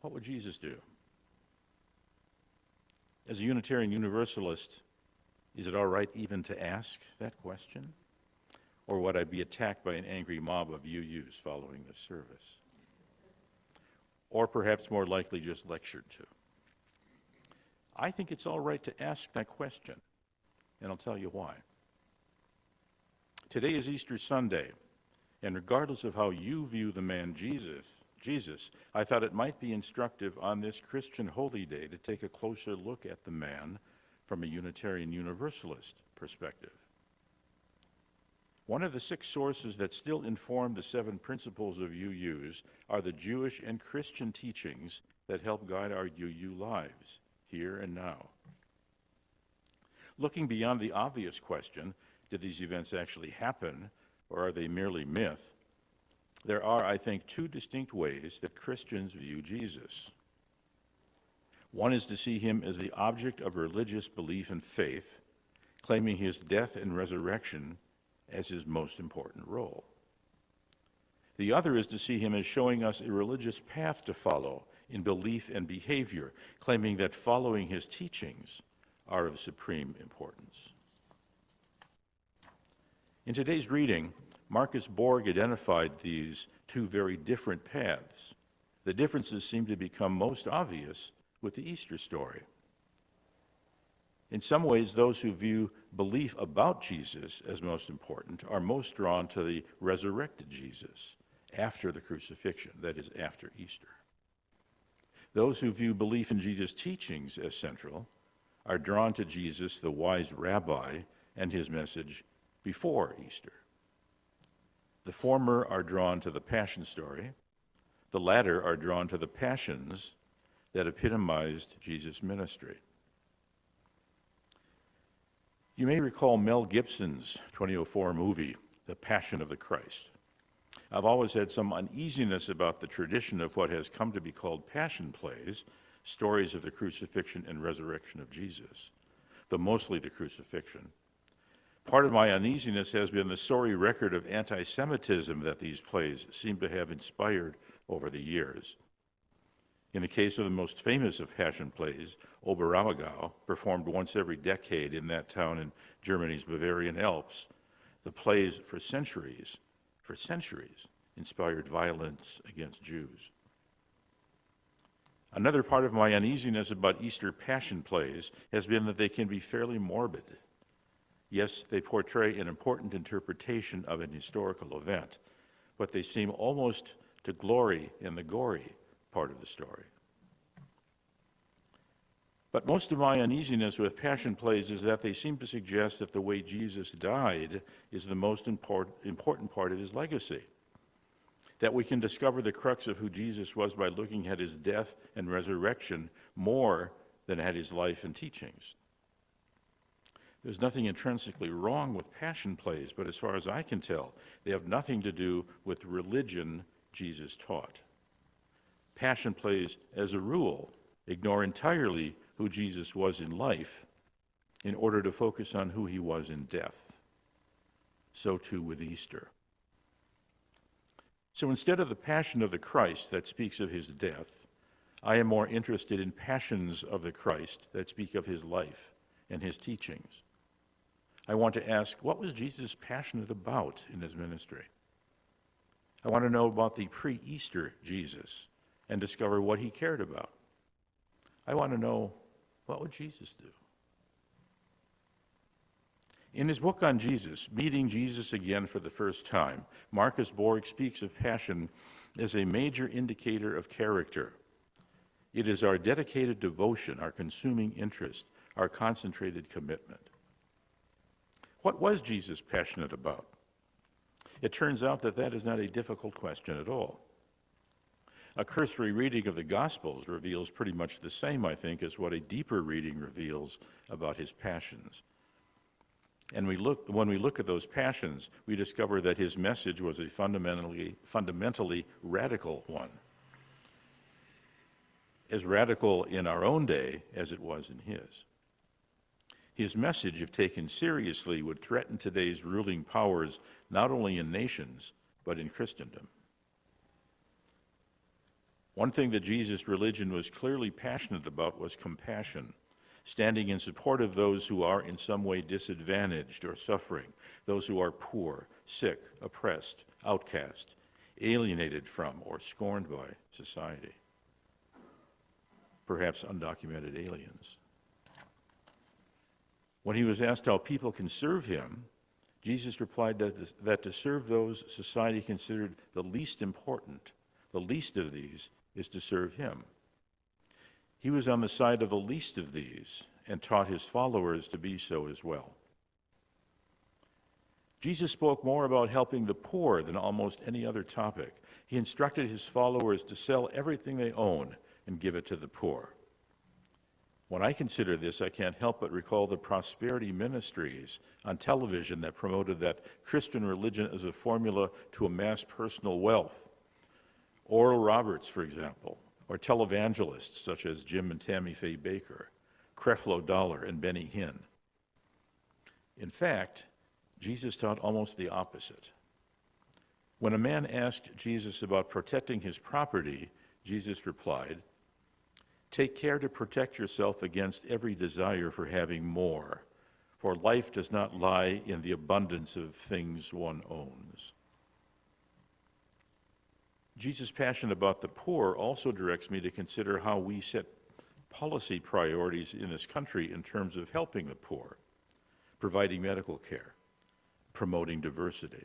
What would Jesus do? As a Unitarian Universalist, is it all right even to ask that question? Or would I be attacked by an angry mob of UUs following the service? Or perhaps more likely just lectured to? I think it's all right to ask that question, and I'll tell you why. Today is Easter Sunday, and regardless of how you view the man Jesus, I thought it might be instructive on this Christian holy day to take a closer look at the man from a Unitarian Universalist perspective. One of the 6 sources that still inform the 7 principles of UUs are the Jewish and Christian teachings that help guide our UU lives, here and now. Looking beyond the obvious question, did these events actually happen, or are they merely myth? There are, I think, 2 distinct ways that Christians view Jesus. One is to see him as the object of religious belief and faith, claiming his death and resurrection as his most important role. The other is to see him as showing us a religious path to follow in belief and behavior, claiming that following his teachings are of supreme importance. In today's reading, Marcus Borg identified these 2 very different paths. The differences seem to become most obvious with the Easter story. In some ways, those who view belief about Jesus as most important are most drawn to the resurrected Jesus after the crucifixion, that is, after Easter. Those who view belief in Jesus' teachings as central are drawn to Jesus, the wise rabbi, and his message before Easter. The former are drawn to the Passion story. The latter are drawn to the passions that epitomized Jesus' ministry. You may recall Mel Gibson's 2004 movie, The Passion of the Christ. I've always had some uneasiness about the tradition of what has come to be called passion plays, stories of the crucifixion and resurrection of Jesus, though mostly the crucifixion. Part of my uneasiness has been the sorry record of anti-Semitism that these plays seem to have inspired over the years. In the case of the most famous of passion plays, Oberammergau, performed once every decade in that town in Germany's Bavarian Alps, the plays for centuries, inspired violence against Jews. Another part of my uneasiness about Easter passion plays has been that they can be fairly morbid. Yes, they portray an important interpretation of an historical event, but they seem almost to glory in the gory part of the story. But most of my uneasiness with passion plays is that they seem to suggest that the way Jesus died is the most important part of his legacy, that we can discover the crux of who Jesus was by looking at his death and resurrection more than at his life and teachings. There's nothing intrinsically wrong with passion plays, but as far as I can tell, they have nothing to do with the religion Jesus taught. Passion plays, as a rule, ignore entirely who Jesus was in life in order to focus on who he was in death. So too with Easter. So instead of the Passion of the Christ that speaks of his death, I am more interested in passions of the Christ that speak of his life and his teachings. I want to ask, what was Jesus passionate about in his ministry? I want to know about the pre-Easter Jesus and discover what he cared about. I want to know, what would Jesus do? In his book on Jesus, Meeting Jesus Again for the First Time, Marcus Borg speaks of passion as a major indicator of character. It is our dedicated devotion, our consuming interest, our concentrated commitment. What was Jesus passionate about? It turns out that that is not a difficult question at all. A cursory reading of the Gospels reveals pretty much the same, I think, as what a deeper reading reveals about his passions. And when we look at those passions, we discover that his message was a fundamentally radical one. As radical in our own day as it was in his. His message, if taken seriously, would threaten today's ruling powers, not only in nations, but in Christendom. One thing that Jesus' religion was clearly passionate about was compassion, standing in support of those who are in some way disadvantaged or suffering, those who are poor, sick, oppressed, outcast, alienated from, or scorned by society, perhaps undocumented aliens. When he was asked how people can serve him, Jesus replied that to serve those society considered the least important, the least of these, is to serve him. He was on the side of the least of these and taught his followers to be so as well. Jesus spoke more about helping the poor than almost any other topic. He instructed his followers to sell everything they own and give it to the poor. When I consider this, I can't help but recall the prosperity ministries on television that promoted that Christian religion as a formula to amass personal wealth. Oral Roberts, for example, or televangelists such as Jim and Tammy Faye Baker, Creflo Dollar, and Benny Hinn. In fact, Jesus taught almost the opposite. When a man asked Jesus about protecting his property, Jesus replied, "Take care to protect yourself against every desire for having more, for life does not lie in the abundance of things one owns." Jesus' passion about the poor also directs me to consider how we set policy priorities in this country in terms of helping the poor, providing medical care, promoting diversity.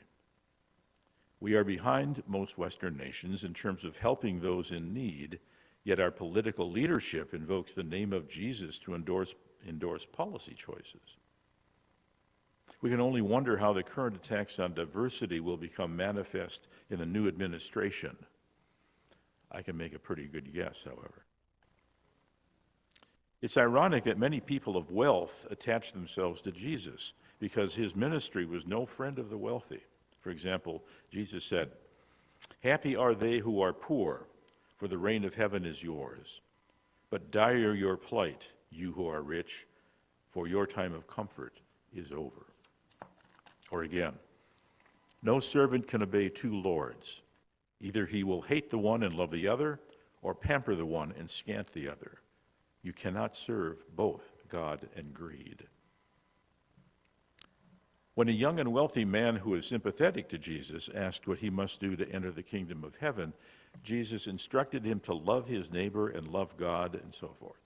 We are behind most Western nations in terms of helping those in need, yet our political leadership invokes the name of Jesus to endorse policy choices. We can only wonder how the current attacks on diversity will become manifest in the new administration. I can make a pretty good guess, however. It's ironic that many people of wealth attach themselves to Jesus because his ministry was no friend of the wealthy. For example, Jesus said, "Happy are they who are poor, for the reign of heaven is yours. But dire your plight, you who are rich, for your time of comfort is over." Or again, "No servant can obey two lords. Either he will hate the one and love the other, or pamper the one and scant the other. You cannot serve both God and greed." When a young and wealthy man who is sympathetic to Jesus asked what he must do to enter the kingdom of heaven, Jesus instructed him to love his neighbor and love God and so forth.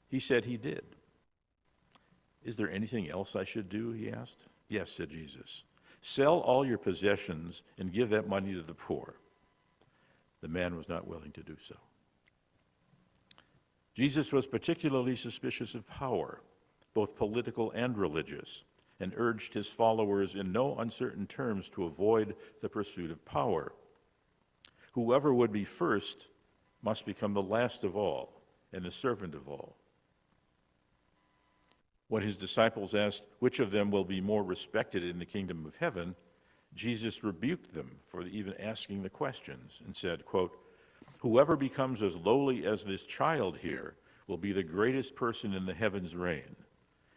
He said he did. "Is there anything else I should do?" he asked. "Yes," said Jesus. "Sell all your possessions and give that money to the poor." The man was not willing to do so. Jesus was particularly suspicious of power, both political and religious, and urged his followers in no uncertain terms to avoid the pursuit of power. Whoever would be first must become the last of all and the servant of all. When his disciples asked which of them will be more respected in the kingdom of heaven, Jesus rebuked them for even asking the questions and said, quote, "Whoever becomes as lowly as this child here will be the greatest person in the heavens' reign.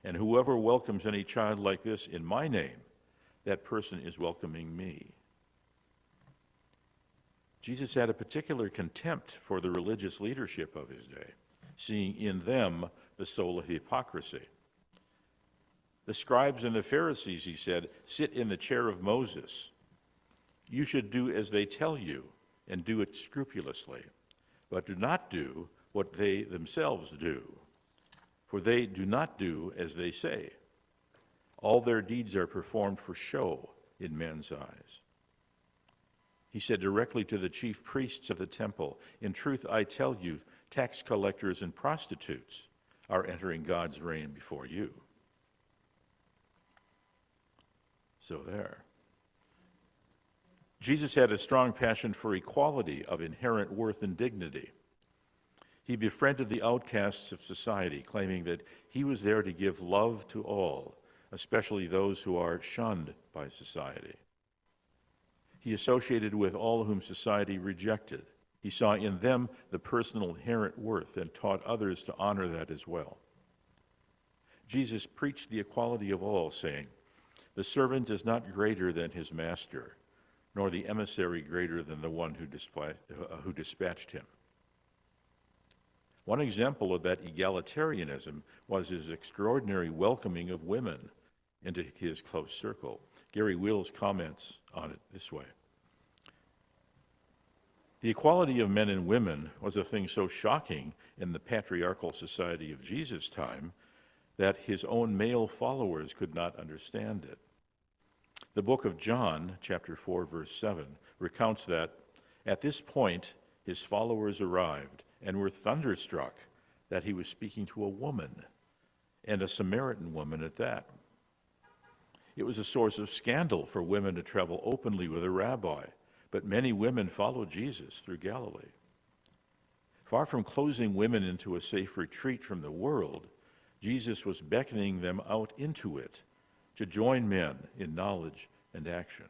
And whoever welcomes any child like this in my name, that person is welcoming me." Jesus had a particular contempt for the religious leadership of his day, seeing in them the soul of hypocrisy. "The scribes and the Pharisees," he said, "sit in the chair of Moses. You should do as they tell you and do it scrupulously, but do not do what they themselves do, for they do not do as they say. All their deeds are performed for show in men's eyes." He said directly to the chief priests of the temple, "In truth, I tell you, tax collectors and prostitutes are entering God's reign before you." So there. Jesus had a strong passion for equality of inherent worth and dignity. He befriended the outcasts of society, claiming that he was there to give love to all, especially those who are shunned by society. He associated with all whom society rejected. He saw in them the personal inherent worth and taught others to honor that as well. Jesus preached the equality of all, saying, "The servant is not greater than his master, nor the emissary greater than the one who dispatched him. One example of that egalitarianism was his extraordinary welcoming of women into his close circle. Gary Wills comments on it this way. The equality of men and women was a thing so shocking in the patriarchal society of Jesus' time that his own male followers could not understand it. The book of John, chapter 4, verse 7, recounts that at this point his followers arrived and were thunderstruck that he was speaking to a woman, and a Samaritan woman at that. It was a source of scandal for women to travel openly with a rabbi, but many women followed Jesus through Galilee. Far from closing women into a safe retreat from the world, Jesus was beckoning them out into it to join men in knowledge and action.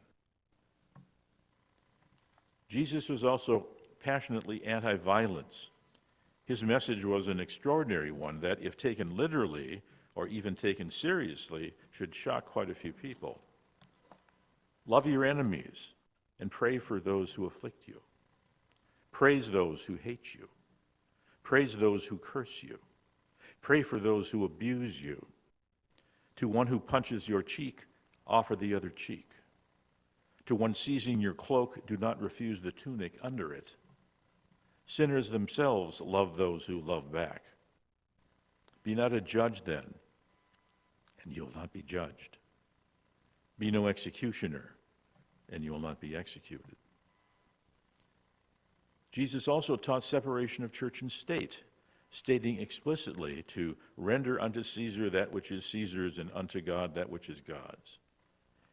Jesus was also passionately anti-violence. His message was an extraordinary one that, if taken literally or even taken seriously, should shock quite a few people. Love your enemies and pray for those who afflict you. Praise those who hate you. Praise those who curse you. Pray for those who abuse you. To one who punches your cheek, offer the other cheek. To one seizing your cloak, do not refuse the tunic under it. Sinners themselves love those who love back. Be not a judge then, and you'll not be judged. Be no executioner, and you will not be executed. Jesus also taught separation of church and state, stating explicitly to render unto Caesar that which is Caesar's and unto God that which is God's.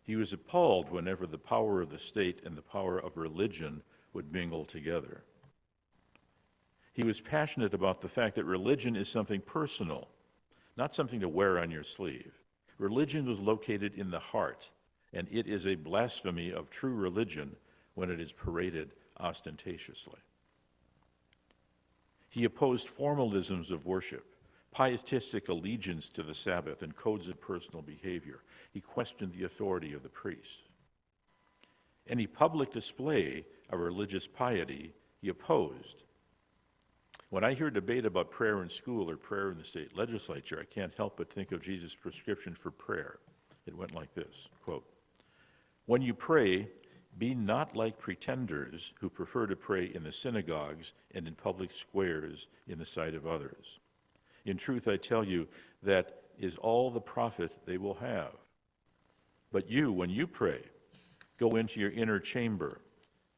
He was appalled whenever the power of the state and the power of religion would mingle together. He was passionate about the fact that religion is something personal, not something to wear on your sleeve. Religion was located in the heart, and it is a blasphemy of true religion when it is paraded ostentatiously. He opposed formalisms of worship, pietistic allegiance to the Sabbath, and codes of personal behavior. He questioned the authority of the priest. Any public display of religious piety he opposed. When I hear debate about prayer in school or prayer in the state legislature, I can't help but think of Jesus' prescription for prayer. It went like this, quote, "When you pray, be not like pretenders who prefer to pray in the synagogues and in public squares in the sight of others. In truth, I tell you, that is all the profit they will have. But you, when you pray, go into your inner chamber,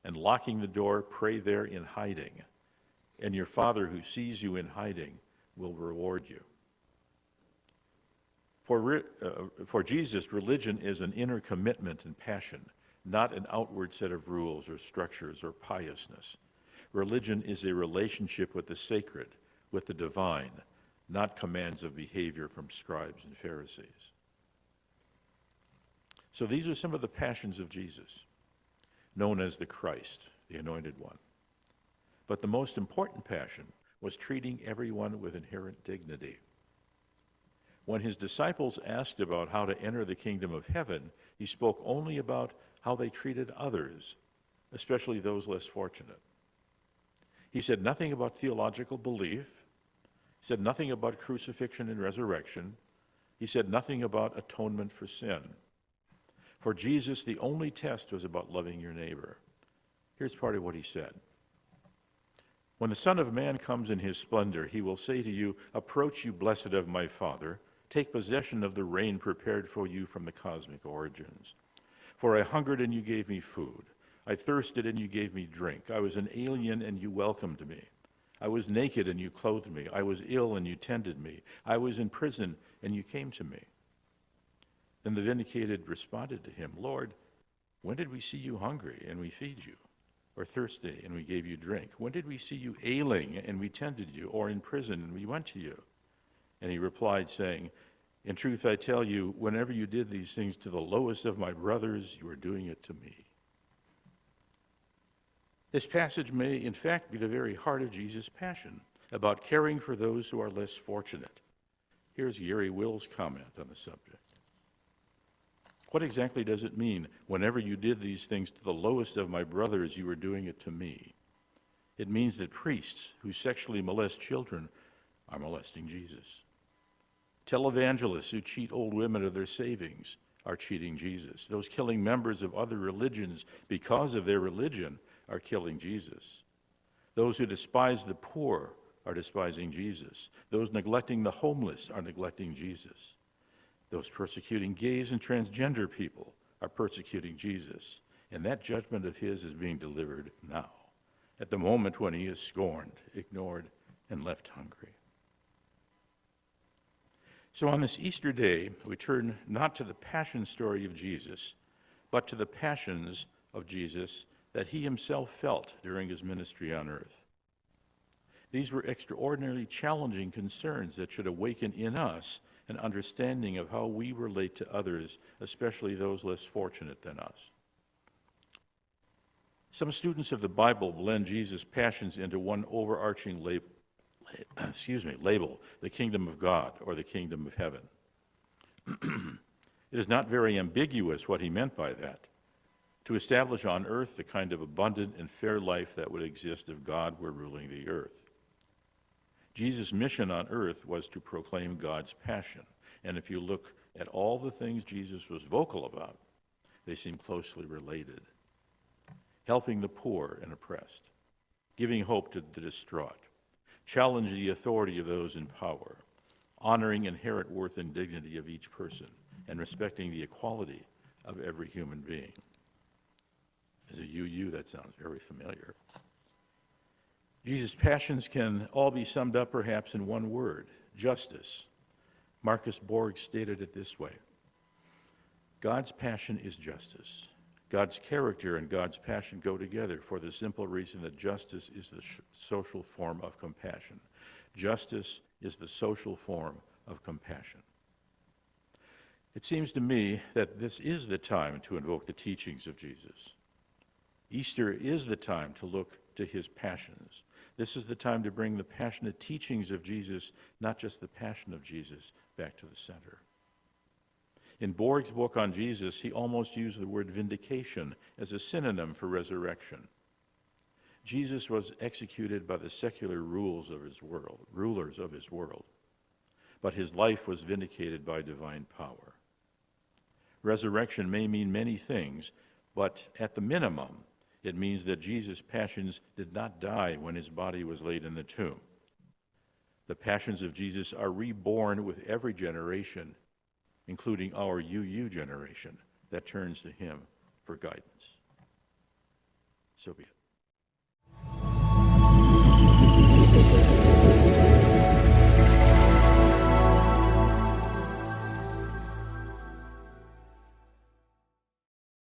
and locking the door, pray there in hiding. And your Father who sees you in hiding will reward you." For Jesus, religion is an inner commitment and passion, not an outward set of rules or structures or piousness. Religion is a relationship with the sacred, with the divine, not commands of behavior from scribes and Pharisees. So these are some of the passions of Jesus, known as the Christ, the Anointed One. But the most important passion was treating everyone with inherent dignity. When his disciples asked about how to enter the kingdom of heaven, he spoke only about how they treated others, especially those less fortunate. He said nothing about theological belief. He said nothing about crucifixion and resurrection. He said nothing about atonement for sin. For Jesus, the only test was about loving your neighbor. Here's part of what he said. "When the Son of Man comes in his splendor, he will say to you, 'Approach, you blessed of my Father. Take possession of the reign prepared for you from the cosmic origins. For I hungered, and you gave me food. I thirsted, and you gave me drink. I was an alien, and you welcomed me. I was naked, and you clothed me. I was ill, and you tended me. I was in prison, and you came to me.' Then the vindicated responded to him, 'Lord, when did we see you hungry, and we feed you? Or thirsty, and we gave you drink? When did we see you ailing, and we tended you? Or in prison, and we went to you?' And he replied, saying, 'In truth, I tell you, whenever you did these things to the lowest of my brothers, you are doing it to me.'" This passage may, in fact, be the very heart of Jesus' passion, about caring for those who are less fortunate. Here's Gary Wills' comment on the subject. What exactly does it mean, whenever you did these things to the lowest of my brothers, you were doing it to me? It means that priests who sexually molest children are molesting Jesus. Televangelists who cheat old women of their savings are cheating Jesus. Those killing members of other religions because of their religion are killing Jesus. Those who despise the poor are despising Jesus. Those neglecting the homeless are neglecting Jesus. Those persecuting gays and transgender people are persecuting Jesus. And that judgment of his is being delivered now, at the moment when he is scorned, ignored, and left hungry. So on this Easter day, we turn not to the passion story of Jesus, but to the passions of Jesus that he himself felt during his ministry on earth. These were extraordinarily challenging concerns that should awaken in us an understanding of how we relate to others, especially those less fortunate than us. Some students of the Bible blend Jesus' passions into one overarching label, the kingdom of God or the kingdom of heaven. It is not very ambiguous what he meant by that: to establish on earth the kind of abundant and fair life that would exist if God were ruling the earth. Jesus' mission on earth was to proclaim God's passion, and if you look at all the things Jesus was vocal about, they seem closely related. Helping the poor and oppressed, giving hope to the distraught, challenging the authority of those in power, honoring inherent worth and dignity of each person, and respecting the equality of every human being. As a UU, that sounds very familiar. Jesus' passions can all be summed up perhaps in one word: justice. Marcus Borg stated it this way: God's passion is justice. God's character and God's passion go together for the simple reason that justice is the social form of compassion. Justice is the social form of compassion. It seems to me that this is the time to invoke the teachings of Jesus. Easter is the time to look to his passions. This is the time to bring the passionate teachings of Jesus, not just the passion of Jesus, back to the center. In Borg's book on Jesus, he almost used the word vindication as a synonym for resurrection. Jesus was executed by the secular rulers of his world, but his life was vindicated by divine power. Resurrection may mean many things, but at the minimum, it means that Jesus' passions did not die when his body was laid in the tomb. The passions of Jesus are reborn with every generation, including our UU generation that turns to him for guidance. So be it.